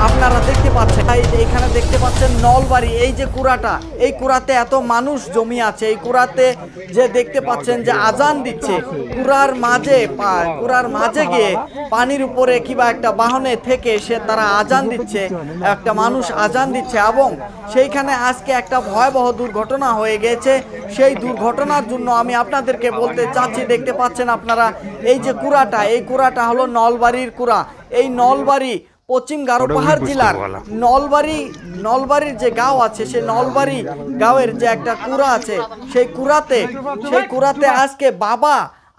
আপনারা দেখতে পাচ্ছেন, এখানে দেখতে পাচ্ছেন নলবাড়ি। এই যে কুড়াটা, এই কুড়াতে এত মানুষ জমি আছে। এই কুড়াতে যে দেখতে পাচ্ছেন যে আজান দিচ্ছে, কুড়ার মাঝে গিয়ে পানির উপরে কিংবা একটা বাহনে থেকে সে তারা আজান দিচ্ছে, একটা মানুষ আজান দিচ্ছে। এবং সেইখানে আজকে একটা ভয়াবহ দুর্ঘটনা হয়ে গেছে। সেই দুর্ঘটনার জন্য আমি আপনাদেরকে বলতে চাচ্ছি, দেখতে পাচ্ছেন আপনারা এই যে কুড়াটা, এই কুড়াটা হলো নলবাড়ির কুড়া। এই নলবাড়ি পশ্চিম গারো পাহাড় জেলার নলবাড়ির যে গাঁও আছে, সেই নলবাড়ি গাঁওয়ের যে একটা কুড়া আছে, সেই কুড়াতে আজকে বাবা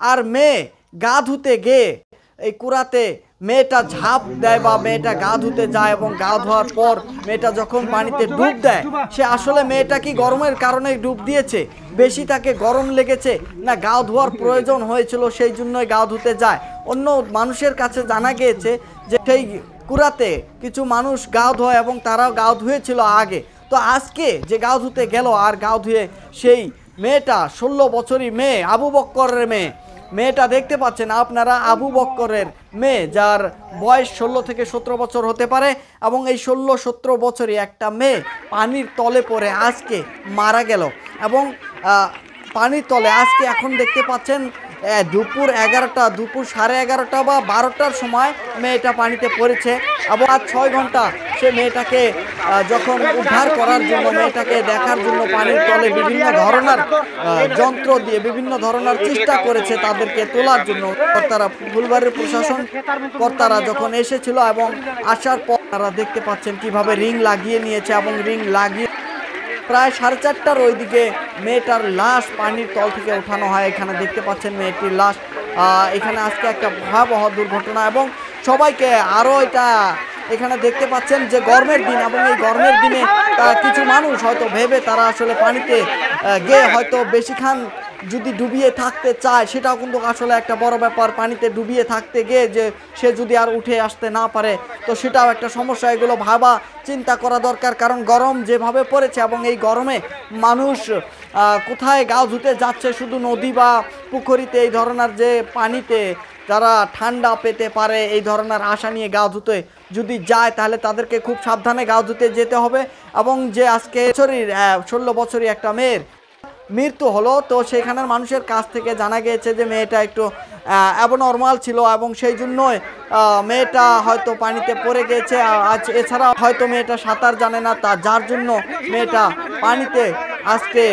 আর মেয়ে গা ধুতে গিয়ে এই কুড়াতে মেয়েটা ঝাঁপ দেয় বা মেয়েটা গা ধুতে যায়, এবং গা ধোয়ার পর মেয়েটা যখন পানিতে ডুব দেয়, সে আসলে মেয়েটা কি গরমের কারণে ডুব দিয়েছে, বেশি তাকে গরম লেগেছে, না গা ধোয়ার প্রয়োজন হয়েছিল সেই জন্যই গা ধুতে যায়। অন্য মানুষের কাছে জানা গিয়েছে যে সেই কুড়াতে কিছু মানুষ গা ধোয় এবং তারাও গা ধুয়েছিল আগে। তো আজকে যে গা ধুতে গেল আর গা ধুয়ে সেই মেয়েটা 16 বছরই মেয়ে, আবু বক্করের মেয়েটা দেখতে পাচ্ছেন আপনারা, আবু বক্করের মেয়ে, যার বয়স 16 থেকে 17 বছর হতে পারে। এবং এই 16-17 বছরই একটা মেয়ে পানির তলে পড়ে আজকে মারা গেল। এবং পানির তলে আজকে এখন দেখতে পাচ্ছেন দুপুর 11:30 বা 12টার সময় মেয়েটা পানিতে পড়েছে। এবং আজ 6 ঘন্টা সে মেয়েটাকে যখন উদ্ধার করার জন্য, মেয়েটাকে দেখার জন্য পানির তলে বিভিন্ন ধরনের যন্ত্র দিয়ে বিভিন্ন ধরনের চেষ্টা করেছে তাদেরকে তোলার জন্য। কর্তারা, ফুলবাড়ির প্রশাসন কর্তারা যখন এসেছিল এবং আসার পর তারা দেখতে পাচ্ছেন কিভাবে রিং লাগিয়ে নিয়েছে, এবং রিং লাগিয়ে প্রায় 4:30টার ওইদিকে মেয়েটার লাশ পানির তল থেকে ওঠানো হয়। এখানে দেখতে পাচ্ছেন মেয়েটির লাশ। এখানে আজকে একটা ভয়াবহ দুর্ঘটনা। এবং সবাইকে আরও এটা এখানে দেখতে পাচ্ছেন যে গরমের দিন, এবং এই গরমের দিনে কিছু মানুষ হয়তো ভেবে তারা আসলে পানিতে গিয়ে হয়তো বেশিক্ষণ যদি ডুবিয়ে থাকতে চায়, সেটাও কিন্তু আসলে একটা বড় ব্যাপার। পানিতে ডুবিয়ে থাকতে গিয়ে যে সে যদি আর উঠে আসতে না পারে, তো সেটাও একটা সমস্যা। এগুলো ভাবা চিন্তা করা দরকার, কারণ গরম যেভাবে পড়েছে এবং এই গরমে মানুষ কোথায় গা ধুতে যাচ্ছে, শুধু নদী বা পুকুরিতে এই ধরনের যে পানিতে যারা ঠান্ডা পেতে পারে এই ধরনের আশা নিয়ে গা ধুতে যদি যায়, তাহলে তাদেরকে খুব সাবধানে গা ধুতে যেতে হবে। এবং যে আজকে 16 বছরই একটা মেয়ের মৃত্যু হলো, তো সেখানের মানুষের কাছ থেকে জানা গিয়েছে যে মেয়েটা একটু অ্যাবনর্মাল ছিল, এবং সেই জন্যই মেয়েটা হয়তো পানিতে পড়ে গেছে। এছাড়া হয়তো মেয়েটা সাঁতার জানে না, যার জন্য মেয়েটা পানিতে আজকে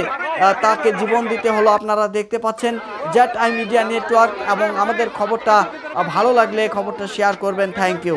তাকে জীবন দিতে হলো। আপনারা দেখতে পাচ্ছেন ZI মিডিয়া নেটওয়ার্ক, এবং আমাদের খবরটা ভালো লাগলে খবরটা শেয়ার করবেন। Thank you.